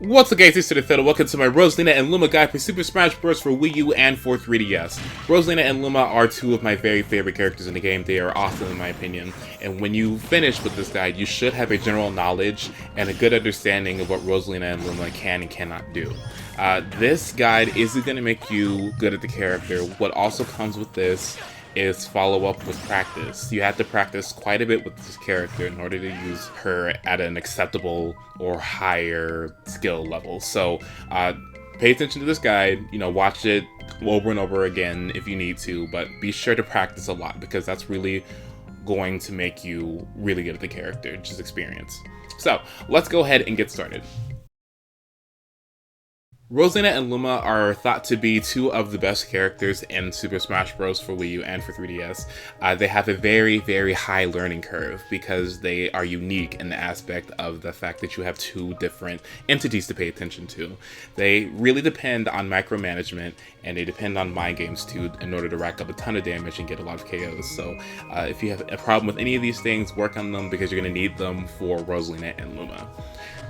What's up guys, it's Tentacruel. Welcome to my Rosalina and Luma guide for Super Smash Bros. For Wii U and for 3DS. Rosalina and Luma are two of my very favorite characters in the game. They are awesome in my opinion. And when you finish with this guide, you should have a general knowledge and a good understanding of what Rosalina and Luma can and cannot do. This guide isn't going to make you good at the character. What also comes with this is follow up with practice. You have to practice quite a bit with this character in order to use her at an acceptable or higher skill level. So pay attention to this guide, watch it over and over again if you need to, but be sure to practice a lot because that's really going to make you really good at the character, just experience. So let's go ahead and get started. Rosalina and Luma are thought to be two of the best characters in Super Smash Bros. For Wii U and for 3DS. They have a very, very high learning curve because they are unique in the aspect of the fact that you have two different entities to pay attention to. They really depend on micromanagement and they depend on mind games too in order to rack up a ton of damage and get a lot of KOs. So if you have a problem with any of these things, work on them because you're going to need them for Rosalina and Luma.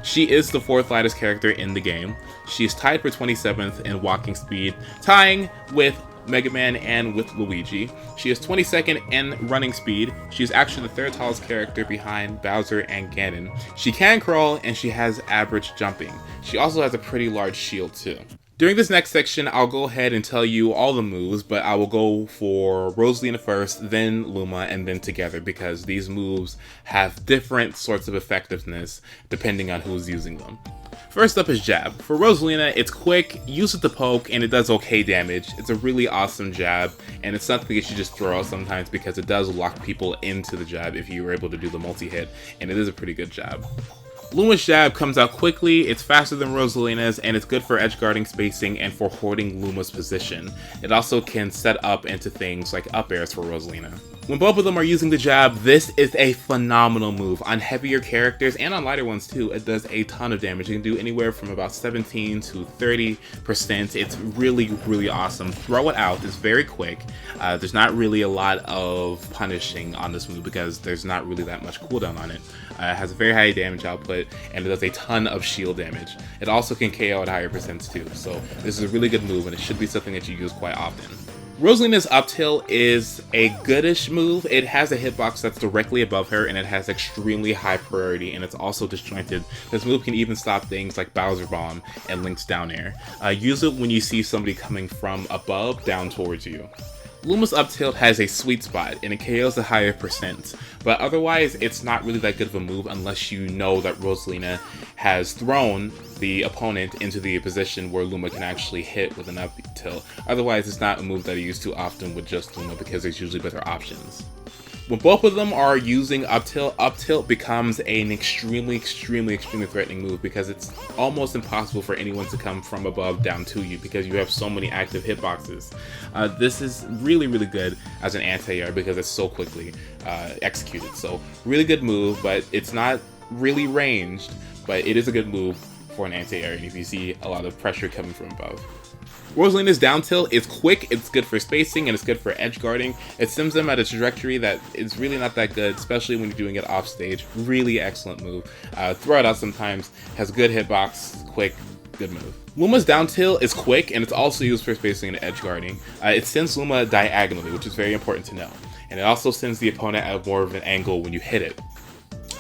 She is the 4th lightest character in the game. She is tied for 27th in walking speed, tying with Mega Man and with Luigi. She is 22nd in running speed. She is actually the 3rd tallest character behind Bowser and Ganon. She can crawl and she has average jumping. She also has a pretty large shield too. During this next section, I'll go ahead and tell you all the moves, but I will go for Rosalina first, then Luma, and then together, because these moves have different sorts of effectiveness depending on who's using them. First up is Jab. For Rosalina, it's quick, use it to poke, and it does okay damage. It's a really awesome jab, and it's something that you just throw out sometimes because it does lock people into the jab if you were able to do the multi-hit, and it is a pretty good jab. Luma's jab comes out quickly, it's faster than Rosalina's, and it's good for edgeguarding spacing and for holding Luma's position. It also can set up into things like up airs for Rosalina. When both of them are using the jab, this is a phenomenal move. On heavier characters, and on lighter ones too, it does a ton of damage. You can do anywhere from about 17 to 30%. It's really, really awesome. Throw it out, it's very quick. There's not really a lot of punishing on this move because there's not really that much cooldown on it. It has a very high damage output, and it does a ton of shield damage. It also can KO at higher percents too, so this is a really good move, and it should be something that you use quite often. Rosalina's up tilt is a goodish move. It has a hitbox that's directly above her, and it has extremely high priority, and it's also disjointed. This move can even stop things like Bowser Bomb and Link's down air. Use it when you see somebody coming from above down towards you. Luma's up tilt has a sweet spot and it KOs a higher percent, but otherwise it's not really that good of a move unless you know that Rosalina has thrown the opponent into the position where Luma can actually hit with an up tilt. Otherwise it's not a move that I use too often with just Luma because there's usually better options. When both of them are using up tilt becomes an extremely threatening move because it's almost impossible for anyone to come from above down to you because you have so many active hitboxes. This is really good as an anti-air because it's so quickly executed. So really good move, but it's not really ranged, but it is a good move for an anti-air if you see a lot of pressure coming from above. Rosalina's down tilt is quick, it's good for spacing, and it's good for edge guarding. It sends them at a trajectory that is really not that good, especially when you're doing it off stage. Really excellent move. Throw it out sometimes, has good hitbox, quick, good move. Luma's down tilt is quick, and it's also used for spacing and edge guarding. It sends Luma diagonally, which is very important to know. And it also sends the opponent at more of an angle when you hit it.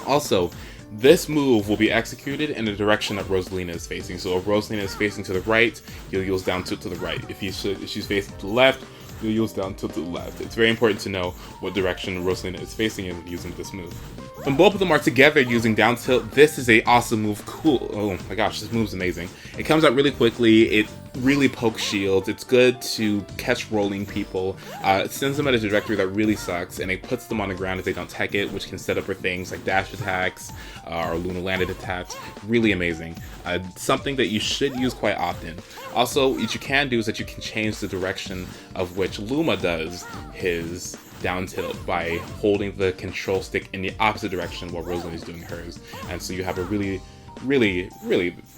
Also, this move will be executed in the direction that Rosalina is facing. So if Rosalina is facing to the right, you'll use down tilt to the right. If she's facing to the left, you'll use down tilt to the left. It's very important to know what direction Rosalina is facing in using this move. When both of them are together using down tilt, this is a awesome move. Cool. Oh my gosh, this move's amazing. It comes out really quickly. It really pokes shields. It's good to catch rolling people. It sends them at a trajectory that really sucks, and it puts them on the ground if they don't tech it, which can set up for things like dash attacks or lunar landed attacks. Really amazing. Something that you should use quite often. Also, what you can do is that you can change the direction of which Luma does his down tilt by holding the control stick in the opposite direction while Rosalina is doing hers, and so you have a really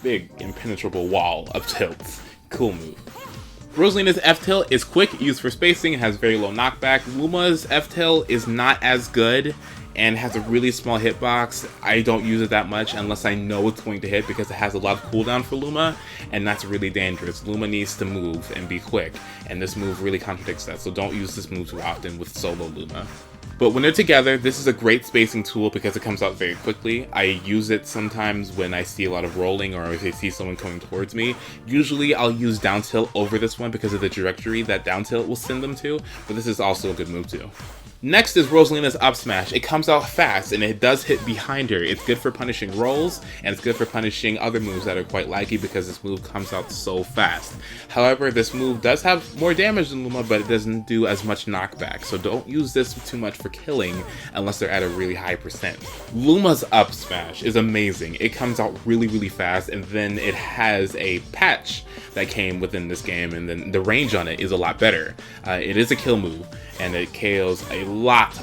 big impenetrable wall of tilts. Cool move. Rosalina's F-Tail is quick, used for spacing, and has very low knockback. Luma's F-Tail is not as good and has a really small hitbox. I don't use it that much unless I know it's going to hit because it has a lot of cooldown for Luma, and that's really dangerous. Luma needs to move and be quick, and this move really contradicts that, so don't use this move too often with solo Luma. But when they're together, this is a great spacing tool because it comes out very quickly. I use it sometimes when I see a lot of rolling or if I see someone coming towards me. Usually I'll use down tilt over this one because of the trajectory that down tilt will send them to, but this is also a good move too. Next is Rosalina's up smash. It comes out fast and it does hit behind her. It's good for punishing rolls and it's good for punishing other moves that are quite laggy because this move comes out so fast. However, this move does have more damage than Luma, but it doesn't do as much knockback, so don't use this too much for killing unless they're at a really high percent. Luma's up smash is amazing. It comes out really fast, and then it has a patch that came within this game, and then the range on it is a lot better. It is a kill move, and it KOs a lot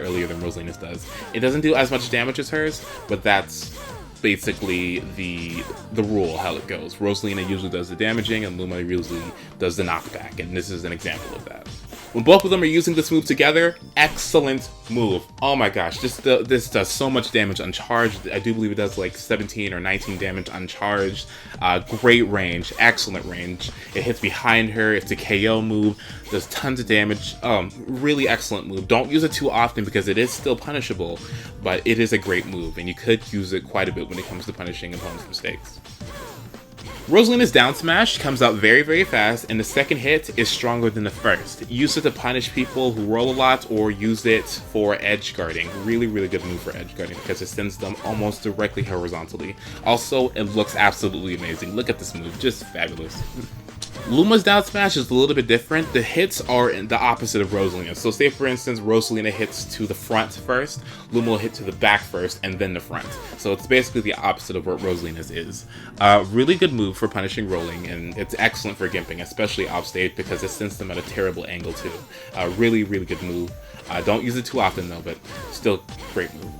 earlier than Rosalina's does. It doesn't do as much damage as hers, but that's basically the rule, how it goes. Rosalina usually does the damaging, and Luma usually does the knockback, and this is an example of that. When both of them are using this move together, excellent move. Oh my gosh, this does so much damage uncharged. I do believe it does like 17 or 19 damage uncharged. Great range, excellent range. It hits behind her, it's a KO move, does tons of damage. Really excellent move. Don't use it too often because it is still punishable, but it is a great move, and you could use it quite a bit when it comes to punishing opponents' mistakes. Rosalina's down smash comes out very fast, and the second hit is stronger than the first. Use it to punish people who roll a lot, or use it for edge guarding. Really good move for edge guarding because it sends them almost directly horizontally. Also, it looks absolutely amazing. Look at this move, just fabulous. Luma's down smash is a little bit different. The hits are the opposite of Rosalina. So say for instance, Rosalina hits to the front first, Luma will hit to the back first, and then the front. So it's basically the opposite of what Rosalina's is. Really good move for punishing rolling, and it's excellent for gimping, especially offstage because it sends them at a terrible angle too. Really good move. Don't use it too often though, but still great move.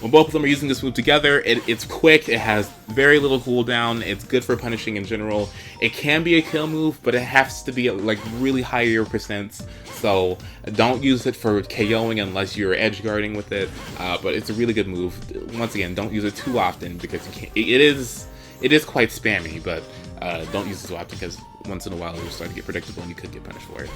When both of them are using this move together, it's quick, it has very little cooldown, it's good for punishing in general. It can be a kill move, but it has to be like really higher percents, so don't use it for KOing unless you're edge guarding with it, but it's a really good move. Once again, don't use it too often because you can't, it is quite spammy, but don't use it too often because once in a while it'll start to get predictable and you could get punished for it.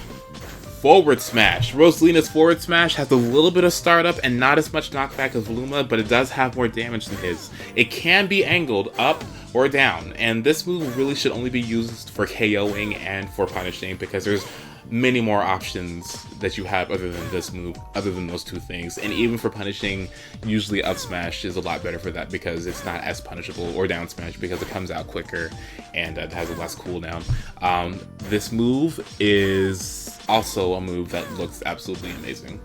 Forward smash. Rosalina's forward smash has a little bit of startup and not as much knockback as Luma, but it does have more damage than his. It can be angled up or down, and this move really should only be used for KOing and for punishing because there's many more options that you have other than this move, other than those two things. And even for punishing, usually up smash is a lot better for that because it's not as punishable, or down smash because it comes out quicker and it has a less cooldown. This move is also a move that looks absolutely amazing.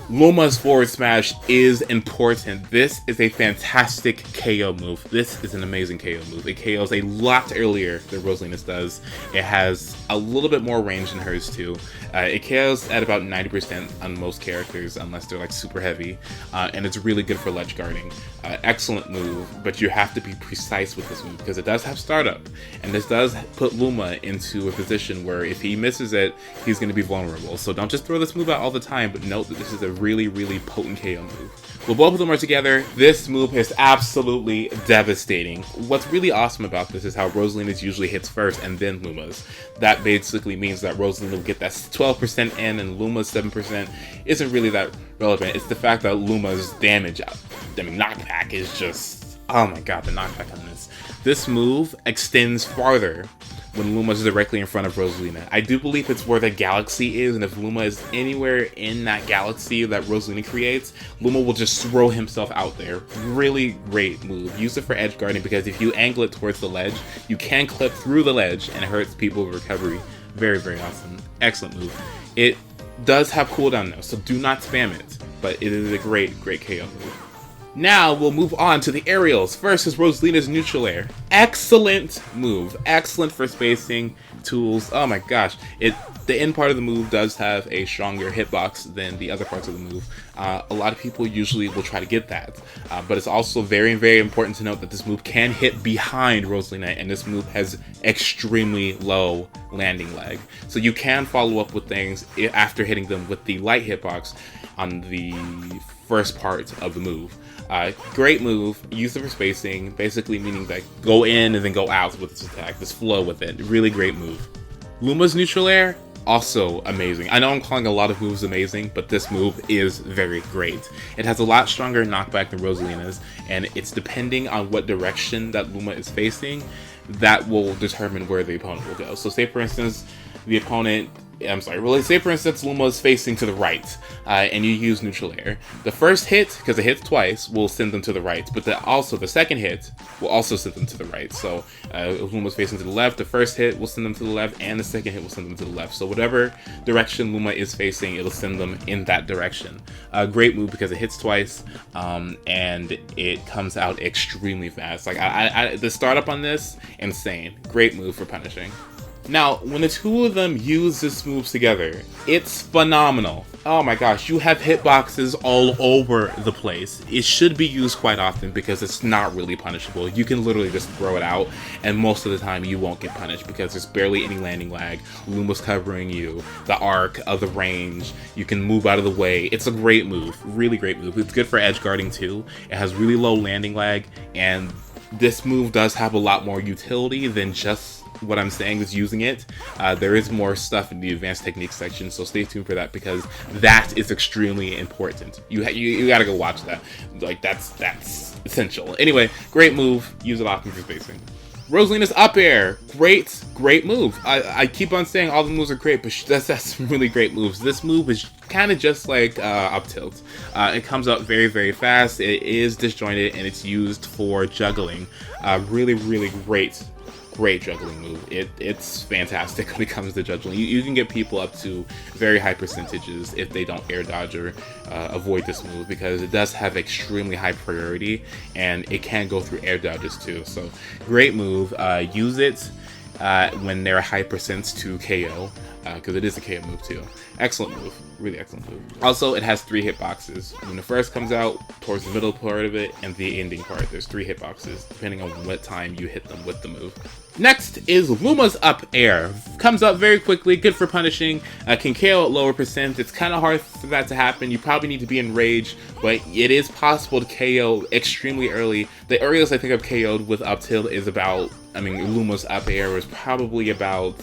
Luma's forward smash is important. This is a fantastic KO move. This is an amazing KO move. It KOs a lot earlier than Rosalina's does. It has a little bit more range than hers too. It KOs at about 90% on most characters unless they're like super heavy, and it's really good for ledge guarding. Excellent move, but you have to be precise with this move because it does have startup, and this does put Luma into a position where if he misses it, he's going to be vulnerable. So don't just throw this move out all the time, but note that this is a really potent KO move. When both of them are together, this move is absolutely devastating. What's really awesome about this is how Rosalina's usually hits first and then Luma's. That basically means that Rosalina will get that 12% in and Luma's 7% isn't really that relevant. It's the fact that Luma's damage, knockback is just, oh my god, the knockback on this. This move extends farther when Luma is directly in front of Rosalina. I do believe it's where the galaxy is, and if Luma is anywhere in that galaxy that Rosalina creates, Luma will just throw himself out there. Really great move. Use it for edge guarding because if you angle it towards the ledge, you can clip through the ledge and it hurts people with recovery. Very awesome. Excellent move. It does have cooldown though, so do not spam it, but it is a great KO move. Now we'll move on to the aerials. First is Rosalina's neutral air. Excellent move. Excellent for spacing. tools. Oh my gosh, the end part of the move does have a stronger hitbox than the other parts of the move. A lot of people usually will try to get that, but it's also very, very important to note that this move can hit behind Rosalina, and this move has extremely low landing lag. So you can follow up with things after hitting them with the light hitbox on the first part of the move. Great move, use it for spacing, basically meaning that go in and then go out with this attack, just flow with it. Really great move. Luma's neutral air, also amazing. I know I'm calling a lot of moves amazing, but this move is very great. It has a lot stronger knockback than Rosalina's, and it's depending on what direction that Luma is facing, that will determine where the opponent will go. So say for instance, say for instance Luma is facing to the right, and you use neutral air. The first hit, because it hits twice, will send them to the right, but the second hit will also send them to the right. So if Luma's facing to the left, the first hit will send them to the left, and the second hit will send them to the left. So whatever direction Luma is facing, it'll send them in that direction. Great move because it hits twice, and it comes out extremely fast. Like the startup on this, insane. Great move for punishing. Now, when the two of them use this move together, it's phenomenal. Oh my gosh, you have hitboxes all over the place. It should be used quite often because it's not really punishable. You can literally just throw it out, and most of the time you won't get punished because there's barely any landing lag. Luma's covering you, the arc of the range, you can move out of the way. It's a great move, really great move. It's good for edge guarding too. It has really low landing lag, and this move does have a lot more utility than just what I'm saying is using it. There is more stuff in the advanced techniques section, so stay tuned for that because that is extremely important. You gotta go watch that. Like that's essential. Anyway, great move. Use it often for spacing. Rosalina's up air, great move. I keep on saying all the moves are great, but that's some really great moves. This move is kind of just like up tilt. It comes up very, very fast. It is disjointed, and it's used for juggling. Really great juggling move. It's fantastic when it comes to juggling. You can get people up to very high percentages if they don't air dodge or avoid this move, because it does have extremely high priority, and it can go through air dodges too. So great move. Use it when there are high percents to KO, because it is a KO move too. Excellent move. Really excellent move. Also, it has 3 hitboxes. When the first comes out, towards the middle part of it, and the ending part, there's 3 hitboxes, depending on what time you hit them with the move. Next is Luma's up air. Comes up very quickly, good for punishing, can KO at lower percent. It's kind of hard for that to happen. You probably need to be in rage, but it is possible to KO extremely early. The earliest I think I've KO'd with up tilt is about, Luma's up air was probably about,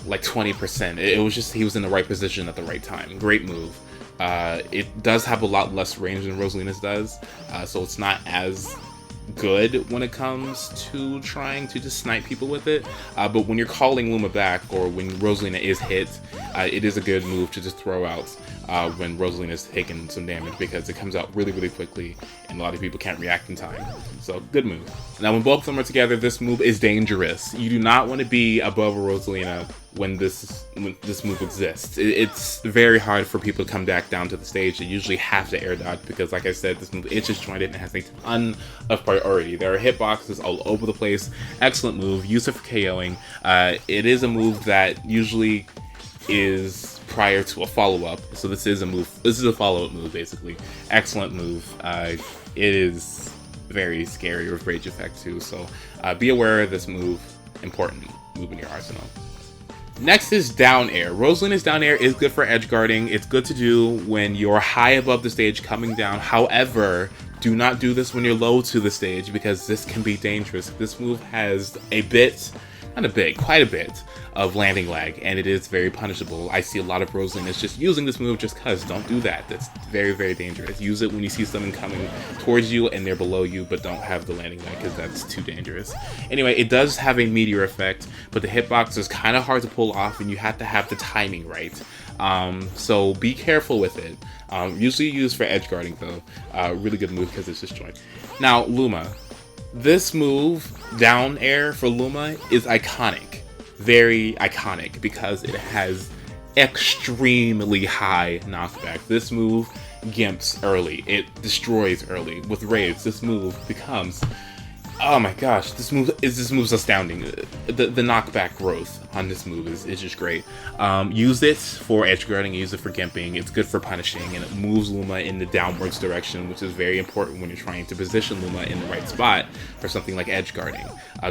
like 20%. It was just, he was in the right position at the right time. Great move. It does have a lot less range than Rosalina's does, so it's not as good when it comes to trying to just snipe people with it, but when you're calling Luma back, or when Rosalina is hit, it is a good move to just throw out when Rosalina is taking some damage, because it comes out really quickly and a lot of people can't react in time. So good move. Now when both of them are together, this move is dangerous. You do not want to be above a Rosalina when this move exists. It's very hard for people to come back down to the stage. They usually have to air dodge because, like I said, this move is disjointed and has a ton of priority. There are hitboxes all over the place. Excellent move. Use it for KOing. It is a move that usually is prior to a follow-up, so this is a move. This is a follow-up move, basically. Excellent move. It is very scary with rage effect too, so be aware of this move. Important move in your arsenal. Next is down air. Rosalina's down air is good for edge guarding. It's good to do when you're high above the stage coming down. However, do not do this when you're low to the stage, because this can be dangerous. This move has quite a bit of landing lag, and it is very punishable. I see a lot of Rosalinas just using this move just cause. Don't do that. That's very dangerous. Use it when you see someone coming towards you and they're below you but don't have the landing lag, because that's too dangerous. Anyway, it does have a meteor effect, but the hitbox is kind of hard to pull off and you have to have the timing right. So be careful with it. Usually used for edge guarding though. Really good move because it's disjoint. Now Luma. This move, down air for Luma, is iconic. Very iconic because it has extremely high knockback. This move gimps early. It destroys early. With raids, this move becomes Oh my gosh, this move's astounding. The knockback growth on this move is just great. Use it for edge guarding, use it for gimping. It's good for punishing, and it moves Luma in the downwards direction, which is very important when you're trying to position Luma in the right spot for something like edge guarding.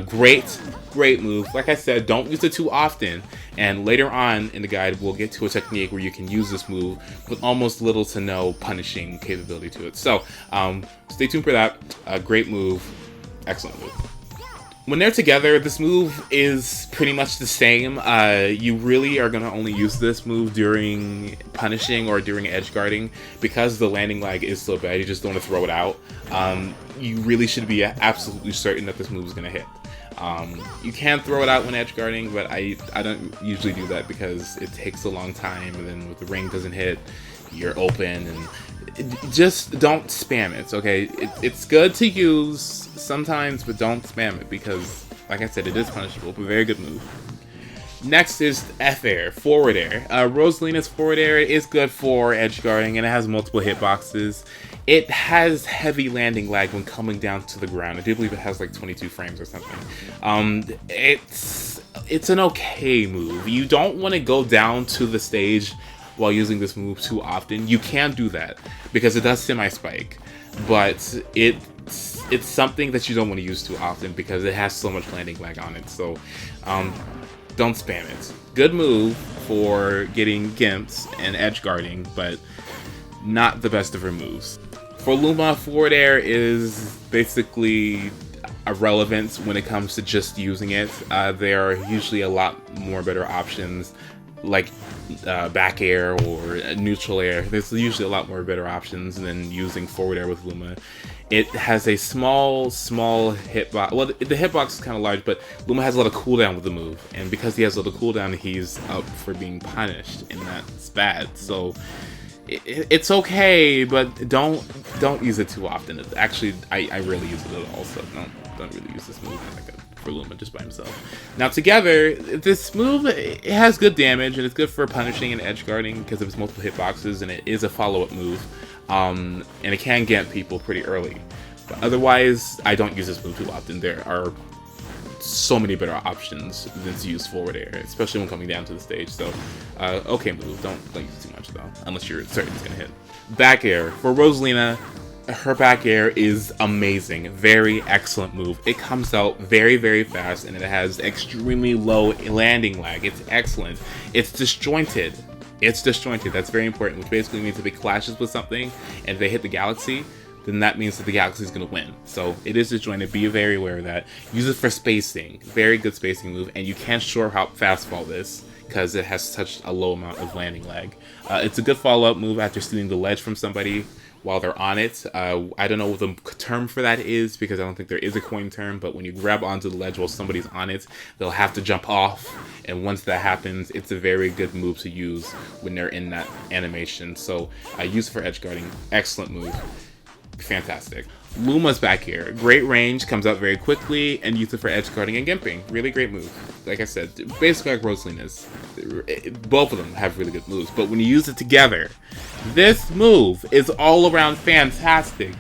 Great move. Like I said, don't use it too often. And later on in the guide, we'll get to a technique where you can use this move with almost little to no punishing capability to it. So stay tuned for that. Great move. Excellent move. When they're together, this move is pretty much the same. You really are going to only use this move during punishing or during edge guarding because the landing lag is so bad. You just don't want to throw it out. You really should be absolutely certain that this move is going to hit. You can throw it out when edge guarding, but I don't usually do that because it takes a long time, and then if the ring doesn't hit, you're open, and just don't spam it, okay? It's good to use sometimes, but don't spam it because, like I said, it is punishable, but very good move. Next is F-Air, forward air. Rosalina's forward air is good for edge guarding, and it has multiple hitboxes. It has heavy landing lag when coming down to the ground. I do believe it has like 22 frames or something. It's an okay move. You don't want to go down to the stage while using this move too often. You can do that because it does semi-spike, but it's something that you don't want to use too often because it has so much landing lag on it. So don't spam it. Good move for getting gimps and edge guarding, but not the best of her moves. For Luma, forward air is basically irrelevant when it comes to just using it. There are usually a lot more better options like back air or neutral air. There's usually a lot more better options than using forward air with Luma. It has a small hitbox. Well, the hitbox is kind of large, but Luma has a lot of cooldown with the move, and because he has a lot of cooldown, he's up for being punished, and that's bad. So it's okay, but don't use it too often. Actually, I rarely use it at all, so don't really use this move for Luma just by himself. Now together, this move, it has good damage, and it's good for punishing and edge guarding because of its multiple hitboxes, and it is a follow-up move, and it can get people pretty early. But otherwise, I don't use this move too often. There are so many better options than to use forward air, especially when coming down to the stage. So, okay move. Don't use it too much though, unless you're certain it's gonna hit. Back air for Rosalina. Her back air is amazing. Very excellent move. It comes out very fast, and it has extremely low landing lag. It's excellent. It's disjointed. That's very important, which basically means if it clashes with something and if they hit the galaxy, then that means that the galaxy is going to win. So it is disjointed. Be very aware of that. Use it for spacing. Very good spacing move, and you can't short hop fastfall this because it has such a low amount of landing lag. It's a good follow-up move after stealing the ledge from somebody while they're on it. I don't know what the term for that is because I don't think there is a coin term, but when you grab onto the ledge while somebody's on it, they'll have to jump off, and once that happens, it's a very good move to use when they're in that animation. So use it for edge guarding. Excellent move. Fantastic. Luma's back air, great range, comes out very quickly, and use it for edge guarding and gimping. Really great move. Like I said, basically like Rosalina's. Both of them have really good moves, but when you use it together, this move is all around fantastic.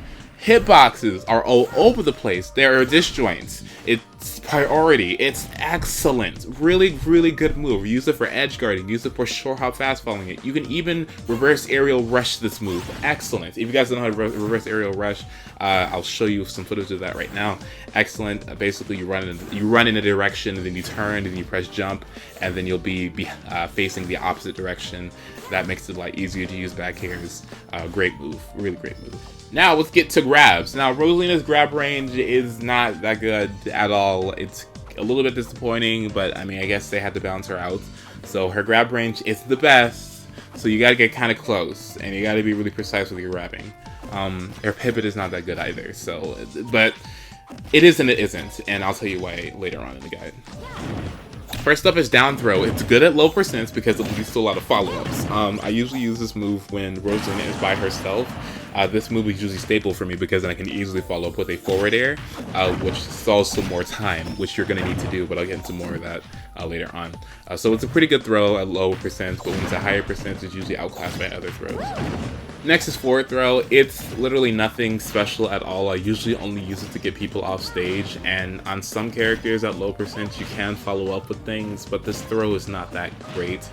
Hitboxes are all over the place. There are disjoints. It's priority. It's excellent. Really good move. Use it for edge guarding. Use it for short hop fast following it. You can even reverse aerial rush this move. Excellent. If you guys don't know how to reverse aerial rush, I'll show you some footage of that right now. Excellent. Basically, you run in a direction, and then you turn, and then you press jump, and then you'll be facing the opposite direction. That makes it a lot easier to use back airs. Great move. Really great move. Now let's get to grabs. Now Rosalina's grab range is not that good at all. It's a little bit disappointing, but I mean, I guess they had to balance her out. So her grab range is the best. So you gotta get kind of close, and you gotta be really precise with your grabbing. Her pivot is not that good either. So, but it is and it isn't, and I'll tell you why later on in the guide. First up is down throw. It's good at low percents because it leads to a lot of follow-ups. I usually use this move when Rosalina is by herself. This move is usually staple for me because then I can easily follow up with a forward air, which stalls some more time, which you're going to need to do, but I'll get into more of that later on. So it's a pretty good throw at low percent, but when it's a higher percent, it's usually outclassed by other throws. Next is forward throw. It's literally nothing special at all. I usually only use it to get people off stage, and on some characters at low percent you can follow up with things, but this throw is not that great.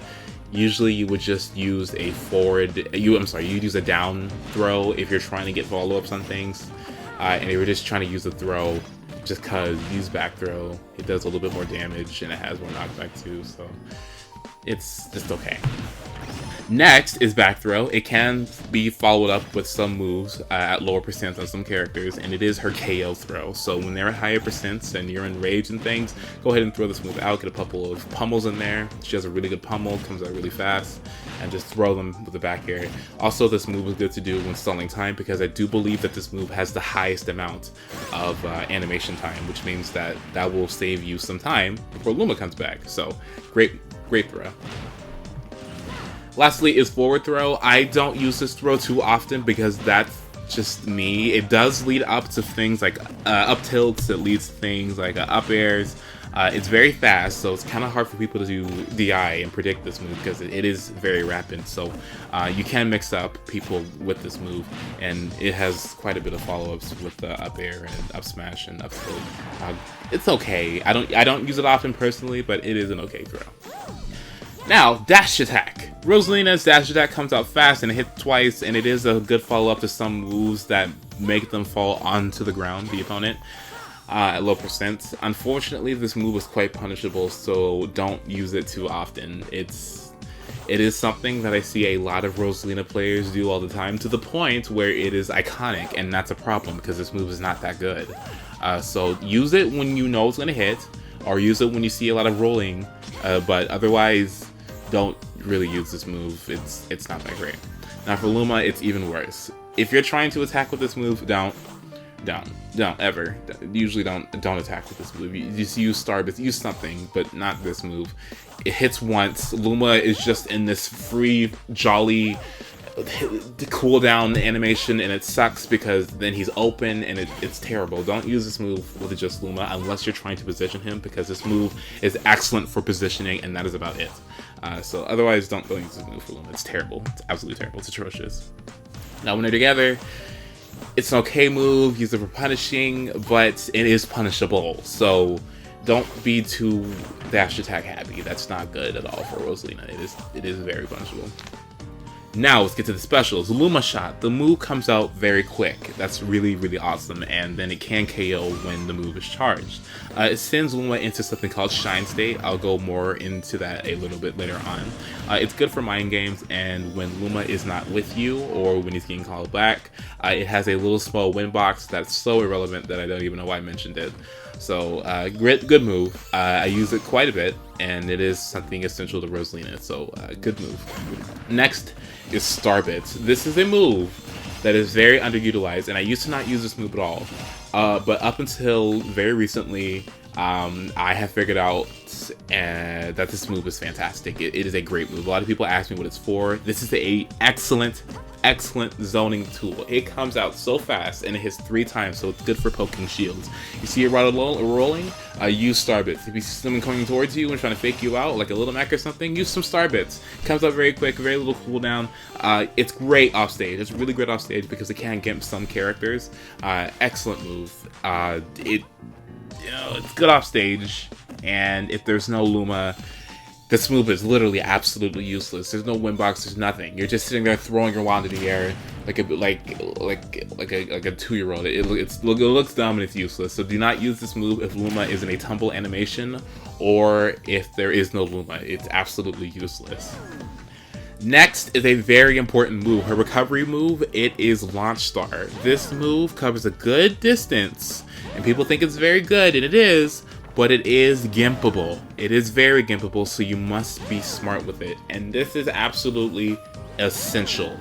Usually you would just use a you'd use a down throw if you're trying to get follow-ups on things, and if you're just trying to use a throw just cause, use back throw. It does a little bit more damage and it has more knockback too, so it's just okay. Next is back throw. It can be followed up with some moves at lower percents on some characters, and it is her KO throw. So when they're at higher percents and you're enraged and things, go ahead and throw this move out, get a couple of pummels in there. She has a really good pummel, comes out really fast, and just throw them with the back air. Also, this move is good to do when stalling time, because I do believe that this move has the highest amount of animation time, which means that that will save you some time before Luma comes back. So great throw. Lastly is forward throw. I don't use this throw too often because that's just me. It does lead up to things like up tilts. It leads to things like up airs. It's very fast, so it's kind of hard for people to do DI and predict this move because it is very rapid. So you can mix up people with this move, and it has quite a bit of follow-ups with up air and up smash and up tilt. It's okay. I don't use it often personally, but it is an okay throw. Now, dash attack. Rosalina's dash attack comes out fast and it hits twice, and it is a good follow-up to some moves that make them fall onto the ground, the opponent, at low percent. Unfortunately, this move is quite punishable, so don't use it too often. It is something that I see a lot of Rosalina players do all the time, to the point where it is iconic, and that's a problem because this move is not that good. So use it when you know it's going to hit, or use it when you see a lot of rolling, but otherwise, don't really use this move. It's not that great. Now for Luma, it's even worse. If you're trying to attack with this move, don't ever. Usually don't attack with this move. You just use Starbits, use something, but not this move. It hits once. Luma is just in this free, jolly cooldown animation, and it sucks because then he's open and it's terrible. Don't use this move with just Luma unless you're trying to position him, because this move is excellent for positioning, and that is about it. So otherwise, don't use this move for Luma. It's terrible. It's absolutely terrible. It's atrocious. Now when they're together, it's an okay move. Use it for punishing, but it is punishable. So don't be too dash attack happy. That's not good at all for Rosalina. It is very punishable. Now let's get to the specials. Luma Shot. The move comes out very quick. That's really, really awesome, and then it can KO when the move is charged. It sends Luma into something called Shine State. I'll go more into that a little bit later on. It's good for mind games, and when Luma is not with you or when he's getting called back, it has a little small win box that's so irrelevant that I don't even know why I mentioned it. So good move. I use it quite a bit, and it is something essential to Rosalina, so good move. Next is Starbits. This is a move that is very underutilized, and I used to not use this move at all. But up until very recently, I have figured out that this move is fantastic. It is a great move. A lot of people ask me what it's for. This is a excellent zoning tool. It comes out so fast and it hits 3 times, so it's good for poking shields. You see it rolling, use Starbits. If you see someone coming towards you and trying to fake you out, like a little Mac or something, use some Starbits. Comes out very quick, very little cooldown. It's great off stage. It's really great off stage because it can gimp some characters. Excellent move. It's good off stage, and if there's no Luma, this move is literally absolutely useless. There's no win box. There's nothing. You're just sitting there throwing your wand in the air like a 2-year-old. It looks dumb and it's useless. So do not use this move if Luma is in a tumble animation or if there is no Luma. It's absolutely useless. Next is a very important move. Her recovery move. It is Launch Star. This move covers a good distance, and people think it's very good, and it is. But it is gimpable. It is very gimpable, so you must be smart with it. And this is absolutely essential.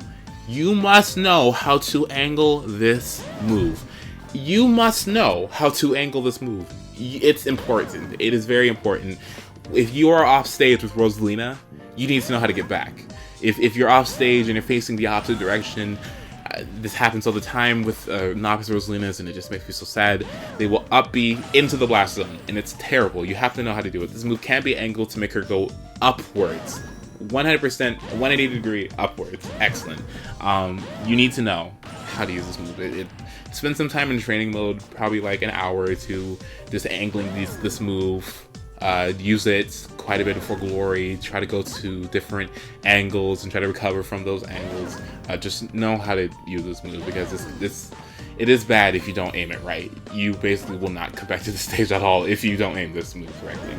You must know how to angle this move. You must know how to angle this move. It's important. It is very important. If you are off stage with Rosalina, you need to know how to get back. If you're off stage and you're facing the opposite direction, this happens all the time with novice Rosalinas, and it just makes me so sad. They will up B into the blast zone, and it's terrible. You have to know how to do it. This move can be angled to make her go upwards. 100%, 180-degree upwards. Excellent. You need to know how to use this move. Spend some time in training mode, probably like an hour or two, just angling this move. Use it quite a bit for glory. Try to go to different angles and try to recover from those angles. Just know how to use this move, because it is bad if you don't aim it right. You basically will not come back to the stage at all if you don't aim this move correctly.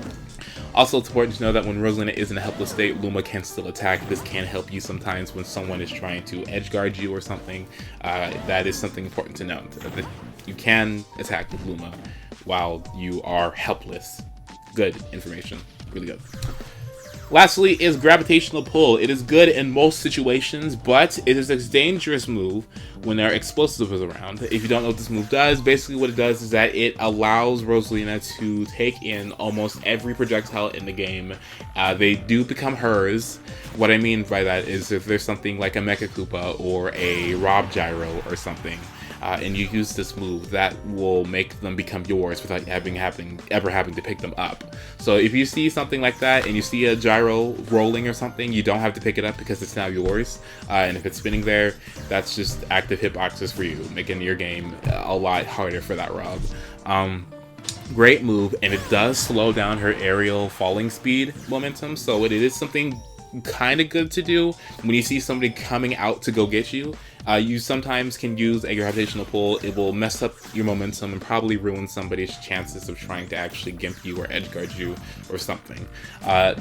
Also, it's important to know that when Rosalina is in a helpless state, Luma can still attack. This can help you sometimes when someone is trying to edge guard you or something. That is something important to note. That you can attack with Luma while you are helpless. Good information. Really good. Lastly is Gravitational Pull. It is good in most situations, but it is a dangerous move when there are explosives around. If you don't know what this move does, basically what it does is that it allows Rosalina to take in almost every projectile in the game. They do become hers. What I mean by that is if there's something like a Mecha Koopa or a Rob Gyro or something, and you use this move, that will make them become yours without ever having to pick them up. So if you see something like that and you see a gyro rolling or something, you don't have to pick it up because it's now yours. And if it's spinning there, that's just active hitboxes for you, making your game a lot harder for that Rob. Great move, and it does slow down her aerial falling speed momentum, so it is something kind of good to do when you see somebody coming out to go get you. You sometimes can use a gravitational pull. It will mess up your momentum and probably ruin somebody's chances of trying to actually gimp you or edge guard you or something.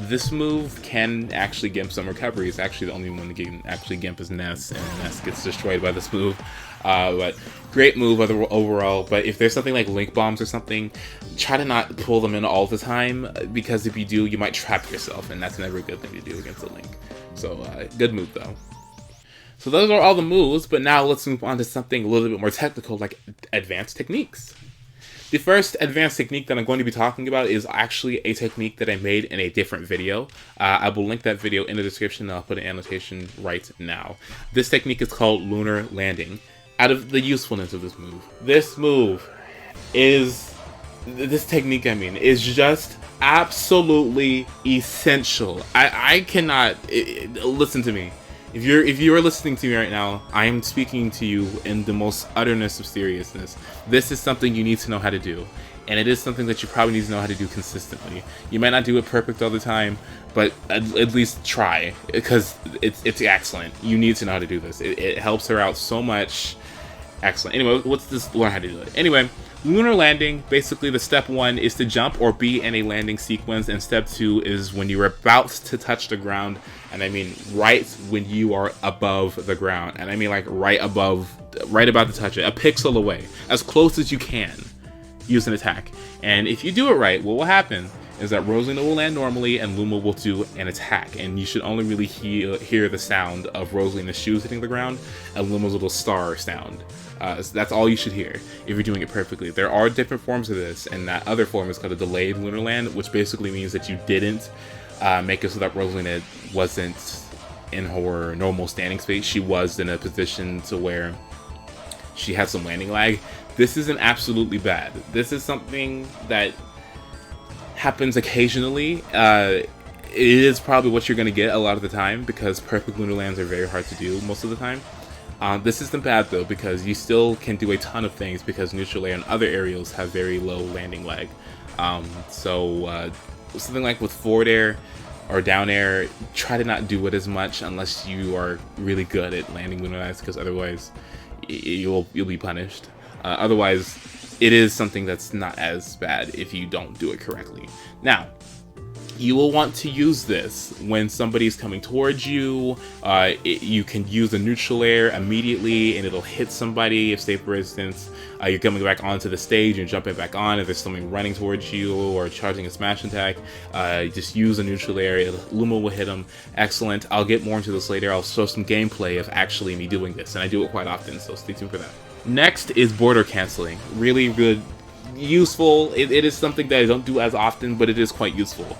This move can actually gimp some recoveries. Actually, the only one that can actually gimp is Ness, and Ness gets destroyed by this move. But great move overall. But if there's something like Link Bombs or something, try to not pull them in all the time, because if you do, you might trap yourself, and that's never a good thing to do against a Link. So good move though. So those are all the moves, but now let's move on to something a little bit more technical, like advanced techniques. The first advanced technique that I'm going to be talking about is actually a technique that I made in a different video. I will link that video in the description, and I'll put an annotation right now. This technique is called Lunar Landing. Out of the usefulness of this move is, this technique is just absolutely essential. I cannot, listen to me. If you are listening to me right now, I am speaking to you in the most utterness of seriousness. This is something you need to know how to do, and it is something that you probably need to know how to do consistently. You might not do it perfect all the time, but at least try, because it's excellent. You need to know how to do this. It helps her out so much. Excellent. Anyway, let's just learn how to do it. Anyway, lunar landing, basically the step 1 is to jump or be in a landing sequence, and step 2 is when you're about to touch the ground, and I mean right when you are above the ground, and I mean like right about to touch it, a pixel away, as close as you can, use an attack. And if you do it right, what will happen is that Rosalina will land normally and Luma will do an attack, and you should only really hear the sound of Rosalina's shoes hitting the ground and Luma's little star sound. So that's all you should hear if you're doing it perfectly. There are different forms of this, and that other form is called a delayed lunar land, which basically means that you didn't make it so that Rosalina wasn't in her normal standing space. She was in a position to where she had some landing lag. This isn't absolutely bad. This is something that happens occasionally. It is probably what you're going to get a lot of the time, because perfect lunar lands are very hard to do most of the time. This isn't bad though, because you still can do a ton of things, because neutral air and other aerials have very low landing lag. Something like with forward air or down air, try to not do it as much unless you are really good at landing lunar lands, because otherwise you'll be punished. Otherwise, it is something that's not as bad if you don't do it correctly. Now, you will want to use this when somebody's coming towards you. You can use a neutral air immediately and it'll hit somebody. If, say for instance, you're coming back onto the stage and jumping back on, if there's something running towards you or charging a smash attack, just use a neutral air. Luma will hit them. Excellent. I'll get more into this later. I'll show some gameplay of actually me doing this, and I do it quite often, so stay tuned for that. Next is border canceling. Really good, useful. It is something that I don't do as often, but it is quite useful.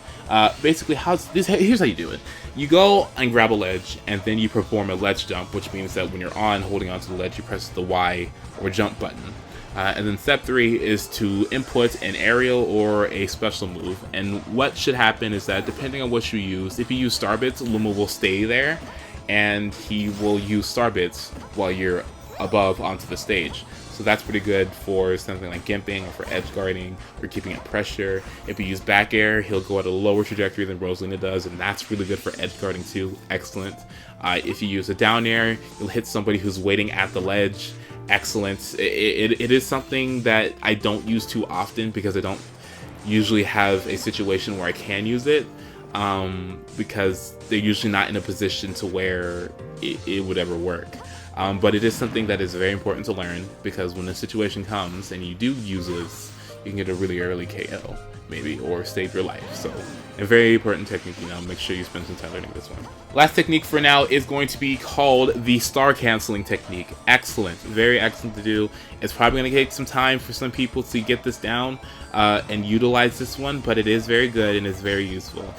Basically, here's how you do it. You go and grab a ledge, and then you perform a ledge jump, which means that when you're holding onto the ledge, you press the Y or jump button. And then step 3 is to input an aerial or a special move. And what should happen is that depending on what you use, if you use Star Bits, Luma will stay there, and he will use Star Bits while you're above onto the stage. So that's pretty good for something like gimping or for edge guarding or keeping at pressure. If you use back air, he'll go at a lower trajectory than Rosalina does, and that's really good for edge guarding too. Excellent. If you use a down air, you'll hit somebody who's waiting at the ledge. Excellent. It is something that I don't use too often because I don't usually have a situation where I can use it, because they're usually not in a position to where it would ever work. But it is something that is very important to learn, because when the situation comes and you do use this, you can get a really early KO, maybe, or save your life. So a very important technique, make sure you spend some time learning this one. Last technique for now is going to be called the star canceling technique. Excellent, very excellent to do. It's probably going to take some time for some people to get this down and utilize this one, but it is very good and it's very useful.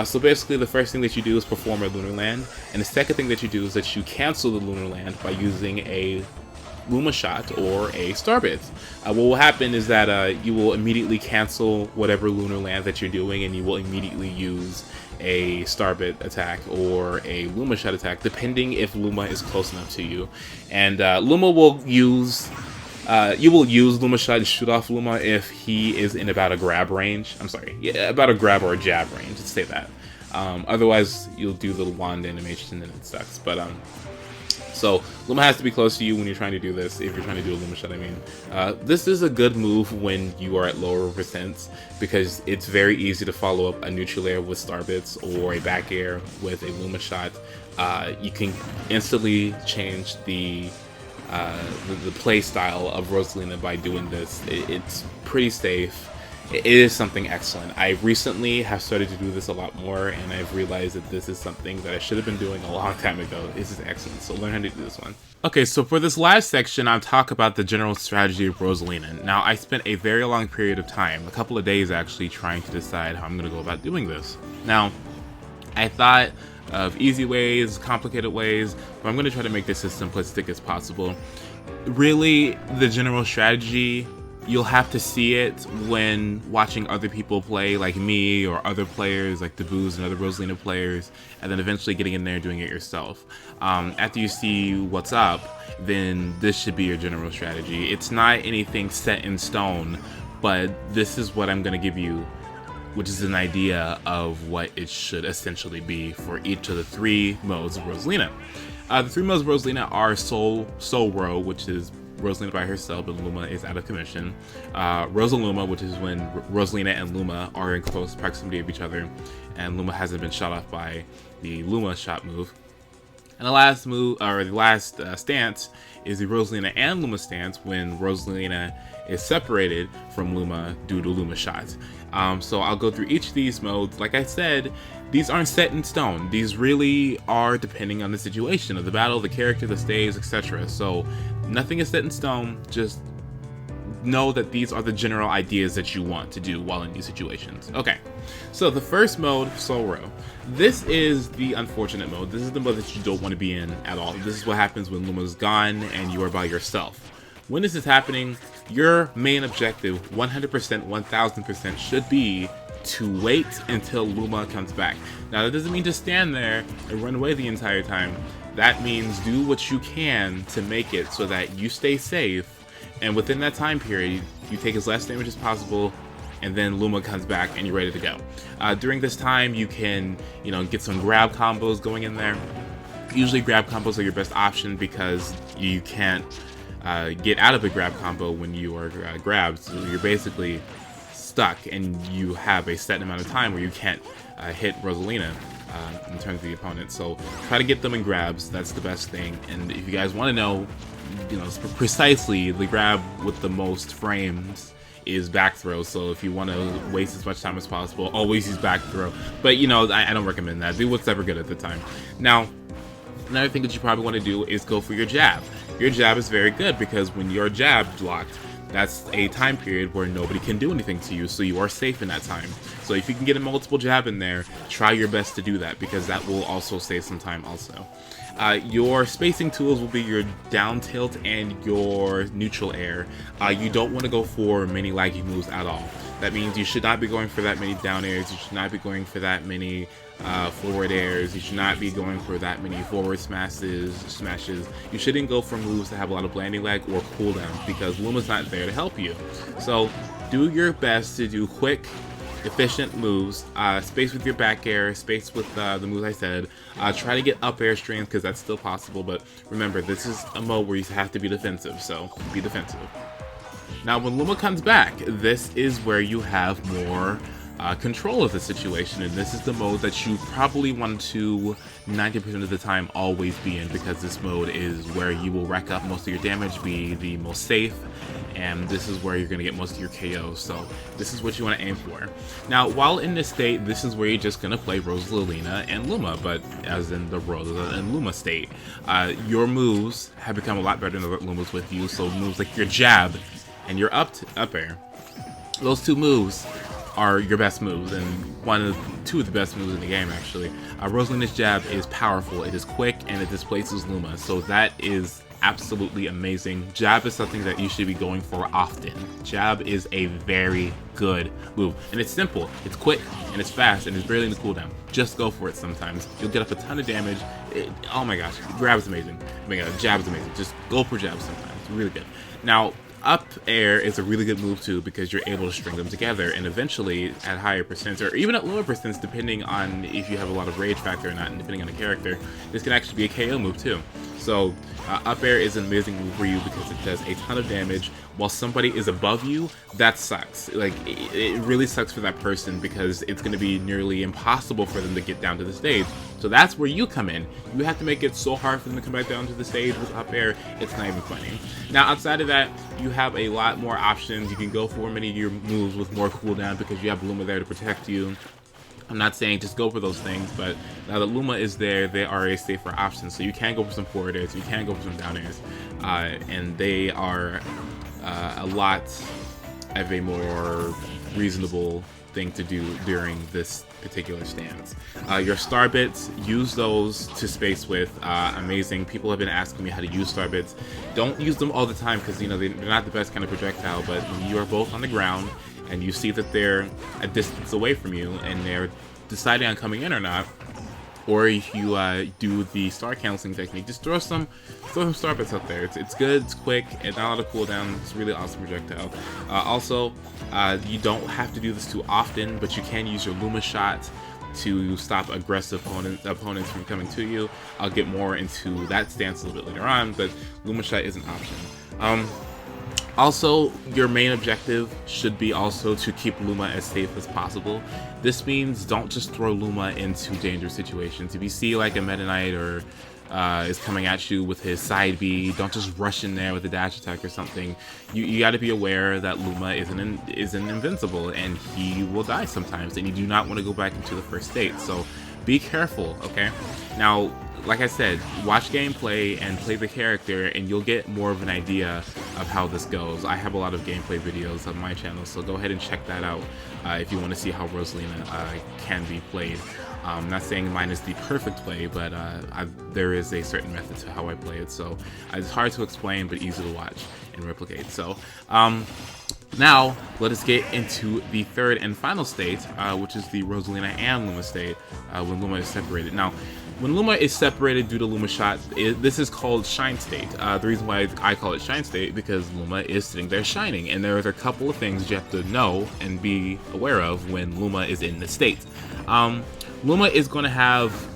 So basically the first thing that you do is perform a Lunar Land, and the second thing that you do is that you cancel the Lunar Land by using a Luma shot or a Star Bit. What will happen is that you will immediately cancel whatever Lunar Land that you're doing, and you will immediately use a Star Bit attack or a Luma shot attack, depending if Luma is close enough to you. And Luma will use you will use Luma shot to shoot off Luma if he is in about a grab range. I'm sorry, yeah, about a grab or a jab range, let's say that. Otherwise, you'll do the wand animation and it sucks. But so Luma has to be close to you when you're trying to do this, if you're trying to do a Luma shot, I mean. This is a good move when you are at lower percents, because it's very easy to follow up a neutral air with Star Bits or a back air with a Luma shot. You can instantly change the play style of Rosalina by doing this. It's pretty safe. It is something excellent. I recently have started to do this a lot more, and I've realized that this is something that I should have been doing a long time ago. This is excellent, so learn how to do this one. Okay, so for this last section, I'll talk about the general strategy of Rosalina. Now, I spent a very long period of time, a couple of days actually, trying to decide how I'm going to go about doing this. Now, I thought of easy ways, complicated ways, but I'm going to try to make this as simplistic as possible. Really, the general strategy, you'll have to see it when watching other people play, like me or other players like the Boos and other Rosalina players, and then eventually getting in there and doing it yourself. After you see what's up, then this should be your general strategy. It's not anything set in stone, but this is what I'm going to give you, which is an idea of what it should essentially be for each of the 3 modes of Rosalina. The 3 modes of Rosalina are Soul Row, which is Rosalina by herself and Luma is out of commission. Rosaluma, which is when Rosalina and Luma are in close proximity of each other, and Luma hasn't been shot off by the Luma shot move. And the last move, or the last stance, is the Rosalina and Luma stance, when Rosalina is separated from Luma due to Luma shots. So I'll go through each of these modes. Like I said, these aren't set in stone. These really are depending on the situation of the battle, the character, the stage, etc. So nothing is set in stone. Just know that these are the general ideas that you want to do while in these situations. Okay, so the first mode, Soul Row. This is the unfortunate mode. This is the mode that you don't want to be in at all. This is what happens when Luma's gone and you are by yourself. When this is happening, your main objective, 100%, 1000%, should be to wait until Luma comes back. Now, that doesn't mean to stand there and run away the entire time. That means do what you can to make it so that you stay safe, and within that time period, you take as less damage as possible, and then Luma comes back and you're ready to go. During this time, you can, get some grab combos going in there. Usually grab combos are your best option because you can't get out of a grab combo when you are grabbed. So you're basically stuck and you have a set amount of time where you can't hit Rosalina in terms of the opponent. So try to get them in grabs. That's the best thing. And if you guys want to know, precisely, the grab with the most frames is back throw. So if you want to waste as much time as possible, always use back throw. But I don't recommend that. Do what's ever good at the time. Now, another thing that you probably want to do is go for your jab. Your jab is very good because when your jab blocked, that's a time period where nobody can do anything to you, so you are safe in that time. So if you can get a multiple jab in there, try your best to do that, because that will also save some time also. Your spacing tools will be your down tilt and your neutral air. You don't want to go for many laggy moves at all. That means you should not be going for that many down airs, you should not be going for that many forward airs, you should not be going for that many forward smashes. You shouldn't go for moves that have a lot of landing lag or cooldown, because Luma's not there to help you. So do your best to do quick, efficient moves, space with your back air, space with the moves I said. Try to get up air streams, because that's still possible, but remember, this is a mode where you have to be defensive, so be defensive. Now, when Luma comes back, this is where you have more control of the situation, and this is the mode that you probably want to 90% of the time always be in, because this mode is where you will rack up most of your damage, be the most safe, and this is where you're going to get most of your KOs, so this is what you want to aim for. Now, while in this state, this is where you're just going to play Rosalina and Luma, but as in the Rosalina and Luma state. Your moves have become a lot better than the Lumas with you, so moves like your jab and your up air, those two moves are your best moves, and two of the best moves in the game, actually. Rosalina's jab is powerful, it is quick, and it displaces Luma, so that is absolutely amazing. Jab is something that you should be going for often. Jab is a very good move, and it's simple, it's quick, and it's fast, and it's barely in the cooldown. Just go for it sometimes. You'll get up a ton of damage. Oh my gosh, grab is amazing. Oh my god, jab is amazing. Just go for jab sometimes. It's really good. Now, up air is a really good move too, because you're able to string them together, and eventually at higher percents, or even at lower percents depending on if you have a lot of rage factor or not, and depending on the character, this can actually be a KO move too. So up air is an amazing move for you because it does a ton of damage while somebody is above you. That sucks. Like, it really sucks for that person, because it's going to be nearly impossible for them to get down to the stage. So that's where you come in. You have to make it so hard for them to come back down to the stage with up air, it's not even funny. Now, outside of that, you have a lot more options. You can go for many of your moves with more cooldown, because you have Luma there to protect you. I'm not saying just go for those things, but now that Luma is there, they are a safer option. So you can go for some forward airs, you can go for some down airs, and they are a lot of a more reasonable thing to do during this particular stance. Your star bits, use those to space with. Amazing. People have been asking me how to use star bits. Don't use them all the time, because you know they're not the best kind of projectile, but when you are both on the ground and you see that they're a distance away from you and they're deciding on coming in or not, or if you do the star canceling technique, just throw some star bits out there. It's good, it's quick, it's not a lot of cooldown, it's a really awesome projectile. Also, you don't have to do this too often, but you can use your Luma shot to stop aggressive opponents from coming to you. I'll get more into that stance a little bit later on, but Luma shot is an option. Also, your main objective should be also to keep Luma as safe as possible. This means don't just throw Luma into dangerous situations. If you see like a Meta Knight or is coming at you with his side B, don't just rush in there with a dash attack or something. You got to be aware that Luma isn't invincible, and he will die sometimes, and you do not want to go back into the first state. So be careful, okay? Now, like I said, watch gameplay and play the character, and you'll get more of an idea of how this goes. I have a lot of gameplay videos on my channel, so go ahead and check that out if you want to see how Rosalina can be played. I'm not saying mine is the perfect play, but there is a certain method to how I play it, so it's hard to explain but easy to watch and replicate. So now let us get into the third and final state, which is the Rosalina and Luma state, when Luma is separated. Now, when Luma is separated due to Luma shot, this is called shine state. The reason why I call it shine state, because Luma is sitting there shining, and there are a couple of things you have to know and be aware of when Luma is in this state. Luma is going to have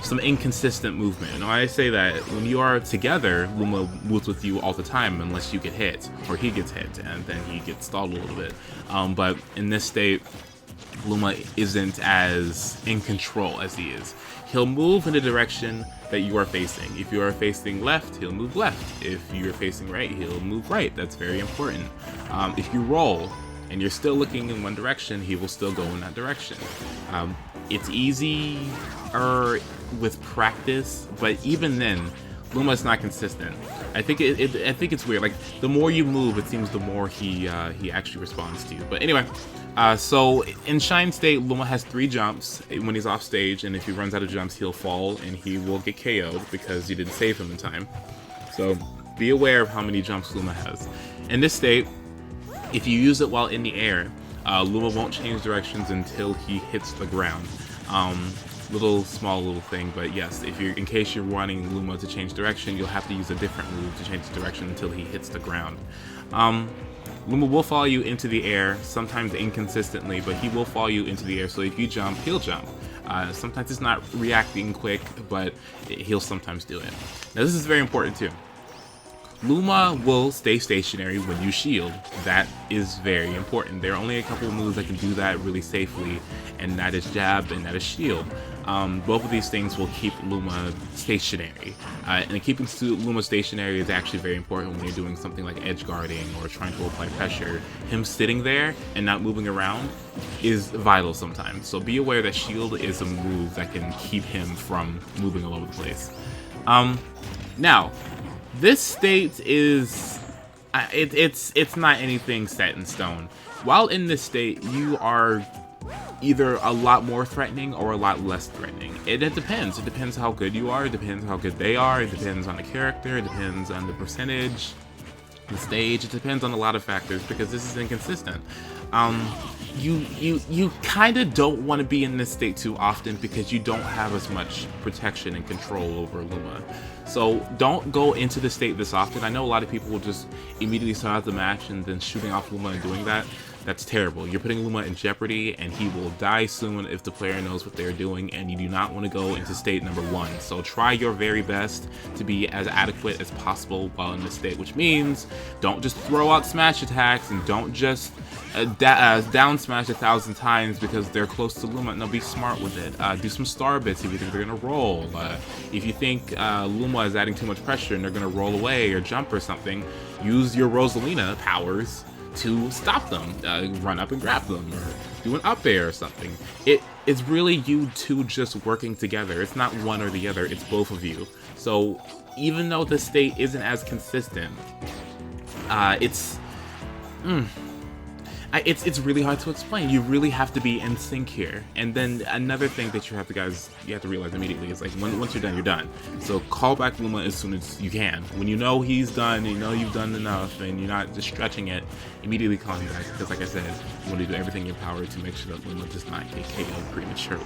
some inconsistent movement. And when I say that, when you are together, Luma moves with you all the time unless you get hit, or he gets hit, and then he gets stalled a little bit. But in this state, Luma isn't as in control as he is. He'll move in the direction that you are facing. If you are facing left, he'll move left. If you're facing right, he'll move right. That's very important. If you roll and you're still looking in one direction, he will still go in that direction. It's easier with practice, but even then, Luma is not consistent. I think I think it's weird. Like, the more you move, it seems the more he actually responds to you. But anyway, so in Shine State, Luma has 3 jumps when he's off stage, and if he runs out of jumps, he'll fall and he will get KO'd because you didn't save him in time. So be aware of how many jumps Luma has. In this state, if you use it while in the air, Luma won't change directions until he hits the ground. Small little thing, but yes, in case you're wanting Luma to change direction, you'll have to use a different move to change the direction until he hits the ground. Luma will follow you into the air, sometimes inconsistently, but he will follow you into the air, so if you jump, he'll jump. Sometimes it's not reacting quick, but he'll sometimes do it. Now this is very important too. Luma will stay stationary when you shield. That is very important. There are only a couple of moves that can do that really safely, and that is jab and that is shield. Both of these things will keep Luma stationary. And keeping Luma stationary is actually very important when you're doing something like edge guarding or trying to apply pressure. Him sitting there and not moving around is vital sometimes. So be aware that shield is a move that can keep him from moving all over the place. Now, this state is, it's not anything set in stone. While in this state, you are either a lot more threatening or a lot less threatening. It depends. It depends how good you are. It depends how good they are. It depends on the character. It depends on the percentage, the stage. It depends on a lot of factors because this is inconsistent. You kind of don't want to be in this state too often because you don't have as much protection and control over Luma. So don't go into the state this often. I know a lot of people will just immediately start out the match and then shooting off Luma and doing that. That's terrible. You're putting Luma in jeopardy, and he will die soon if the player knows what they're doing, and you do not want to go into state number 1. So try your very best to be as adequate as possible while in this state, which means don't just throw out smash attacks, and don't just down smash 1,000 times because they're close to Luma. No, be smart with it. Do some star bits if you think they're going to roll. If you think Luma is adding too much pressure and they're going to roll away or jump or something, use your Rosalina powers to stop them, run up and grab them, or do an up air or something. It's really you two just working together. It's not one or the other, it's both of you. So even though the state isn't as consistent, it's really hard to explain. You really have to be in sync here. And then another thing that you have to realize immediately is, like, once you're done, you're done. So call back Luma as soon as you can. When you know he's done, you know you've done enough, and you're not just stretching it, immediately call him back. Because like I said, you want to do everything in your power to make sure that Luma does not get KO'd prematurely.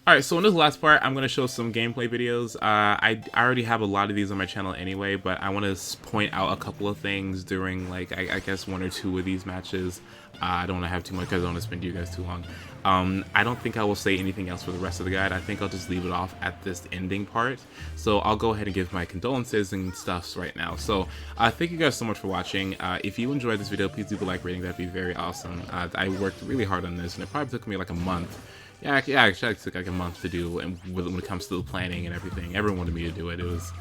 Alright, so in this last part, I'm going to show some gameplay videos. I already have a lot of these on my channel anyway, but I want to point out a couple of things during, like, I guess 1 or 2 of these matches. I don't want to have too much because I don't want to spend you guys too long. I don't think I will say anything else for the rest of the guide. I think I'll just leave it off at this ending part. So I'll go ahead and give my condolences and stuff right now. So thank you guys so much for watching. If you enjoyed this video, please leave a like rating. That'd be very awesome. I worked really hard on this, and it probably took me like a month. Yeah, actually, it took like a month to do, and when it comes to the planning and everything, everyone wanted me to do it. It was,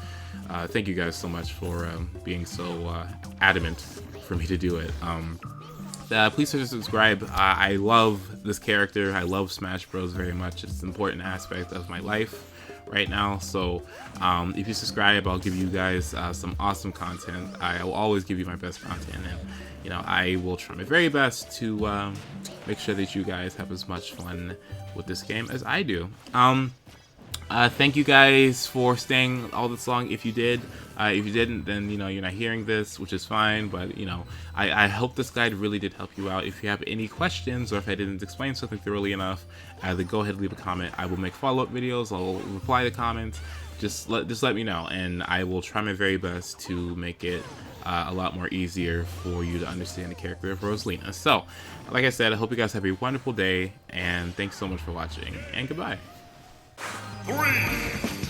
thank you guys so much for being so adamant for me to do it. Please subscribe. I love this character. I love Smash Bros. Very much. It's an important aspect of my life right now. So if you subscribe, I'll give you guys some awesome content. I will always give you my best content, and you know, I will try my very best to make sure that you guys have as much fun with this game as I do. Thank you guys for staying all this long. If you did, if you didn't, then you know you're not hearing this, which is fine. But you know, I hope this guide really did help you out. If you have any questions or if I didn't explain something thoroughly enough, either go ahead and leave a comment. I will make follow-up videos. I'll reply to comments. Just let me know, and I will try my very best to make it a lot more easier for you to understand the character of Rosalina. So, like I said, I hope you guys have a wonderful day, and thanks so much for watching, and goodbye. 3